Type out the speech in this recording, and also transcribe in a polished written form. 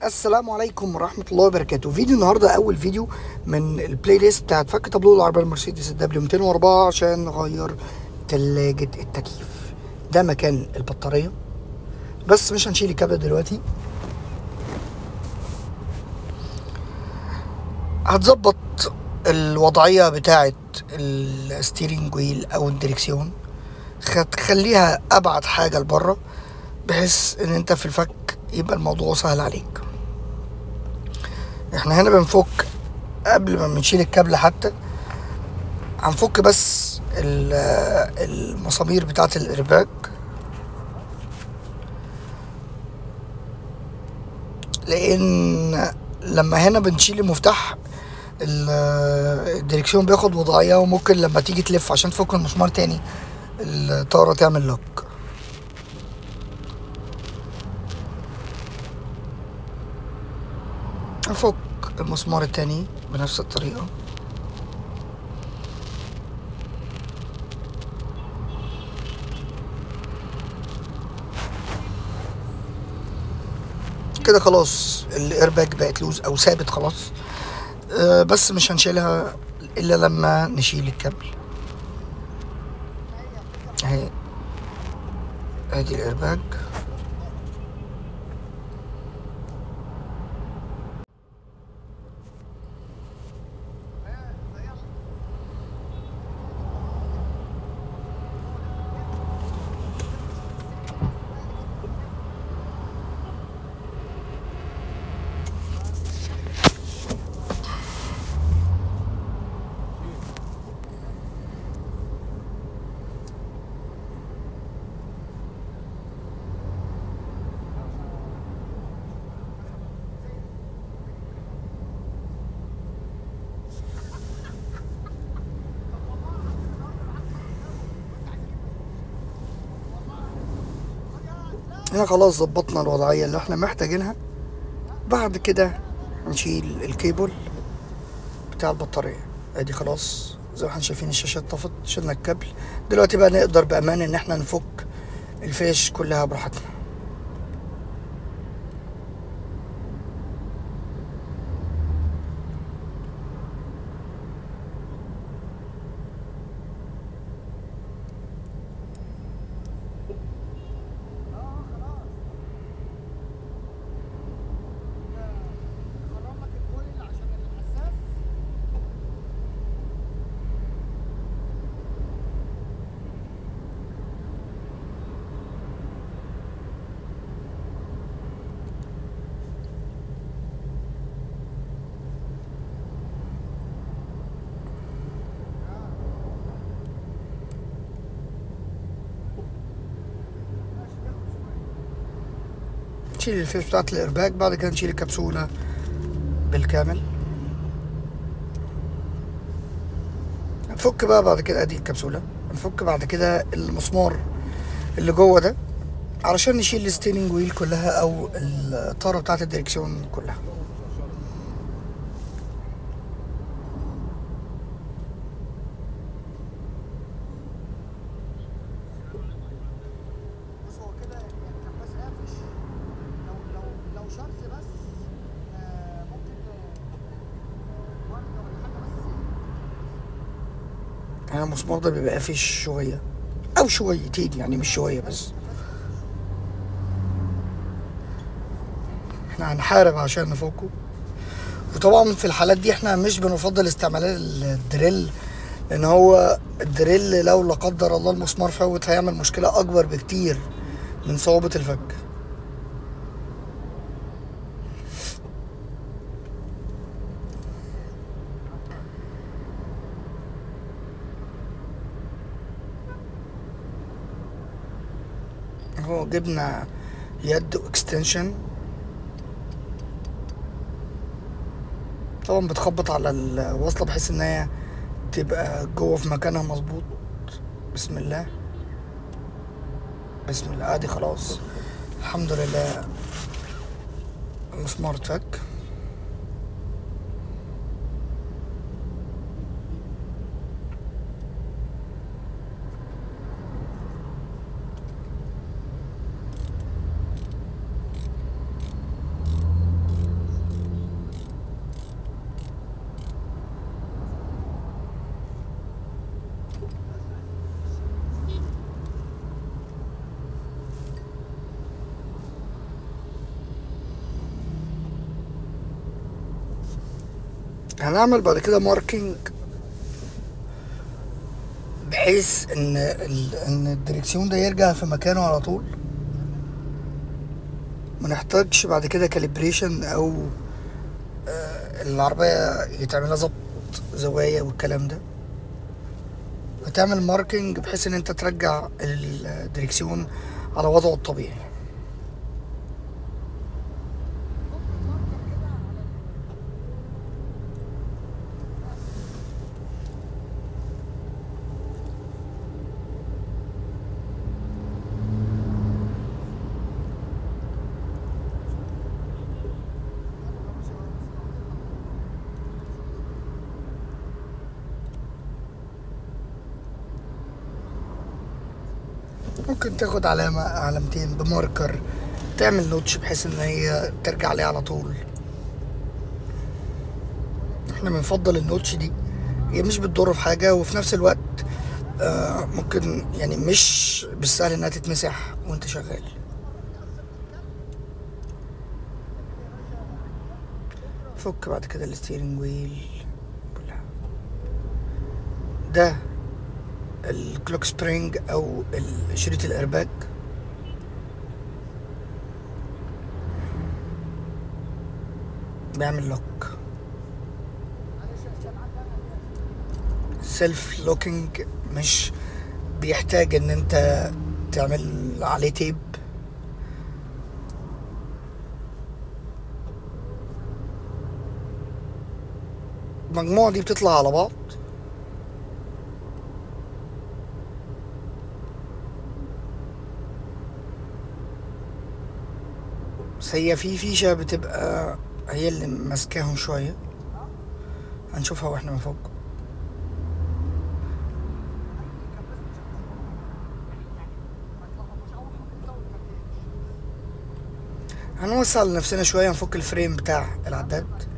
السلام عليكم ورحمة الله وبركاته. فيديو النهاردة أول فيديو من البلاي ليست بتاعت فك تابلو العربية المرسيدس الدبليو 204 عشان نغير تلاجة التكييف. ده مكان البطارية، بس مش هنشيل الكابل دلوقتي. هتظبط الوضعية بتاعت الستيرنج ويل أو الدريكسيون، تخليها أبعد حاجة لبره بحيث إن أنت في الفك يبقى الموضوع سهل عليك. احنا هنا بنفك قبل ما بنشيل الكابل، حتى هنفك بس المسامير بتاعت الإرباك، لأن لما هنا بنشيل المفتاح الدريكسيون بياخد وضعية، وممكن لما تيجي تلف عشان تفك المسمار تاني الطارة تعمل لوك. هنفك المسمار التاني بنفس الطريقة. كده خلاص الايرباج بقت لوز او ثابت خلاص. بس مش هنشيلها الا لما نشيل الكابل. اهي ادي الايرباج. هنا خلاص ظبطنا الوضعية اللي احنا محتاجينها. بعد كده هنشيل الكيبل بتاع البطارية. ادي خلاص زي ما احنا شايفين الشاشة اتطفت، شلنا الكابل. دلوقتي بقى نقدر بأمان ان احنا نفك الفيش كلها براحتنا. نشيل الفيش بتاعت الإرباك، بعد كده نشيل الكبسولة بالكامل. نفك بقى بعد كده ادي الكبسولة. نفك بعد كده المسمار اللي جوه ده علشان نشيل الستيرنج ويل كلها او الطارة بتاعت الدريكسيون كلها. يعني المسمار ده بيبقى قافش شوية أو شويتين، يعني مش شوية بس. احنا هنحارب عشان نفكه. وطبعا في الحالات دي احنا مش بنفضل استعمال الدريل، لأن هو الدريل لو لا قدر الله المسمار فوت هيعمل مشكلة أكبر بكتير من صعوبة الفك. اهو جبنا يد اكستنشن، طبعا بتخبط على الوصلة بحيث ان هي تبقى جوه في مكانها مظبوط. بسم الله بسم الله. ادي خلاص الحمد لله المسمار اتفك. هنعمل بعد كده ماركينج بحيث ان الدريكسيون ده يرجع في مكانه على طول، ما نحتاجش بعد كده كاليبريشن او العربية يتعملها ظبط زوايا والكلام ده. هتعمل ماركينج بحيث ان انت ترجع الدريكسيون على وضعه الطبيعي. ممكن تاخد علامة علامتين بماركر، تعمل نوتش بحيث ان هي ترجع عليه على طول. احنا بنفضل النوتش دي، هي مش بتضر في حاجة وفي نفس الوقت ممكن يعني مش بالسهل انها تتمسح وانت شغال. فك بعد كده الستيرنج ويل كلها. ده الكلوك سبرينج او شريط الارباك. بيعمل لوك سيلف لوكينج، مش بيحتاج ان انت تعمل عليه تيب. المجموعة دي بتطلع على بعض، بس هي في فيشة بتبقى هي اللي ماسكاهم شوية، هنشوفها واحنا من فوق. هنوسع لنفسنا شوية، نفك الفريم بتاع العداد.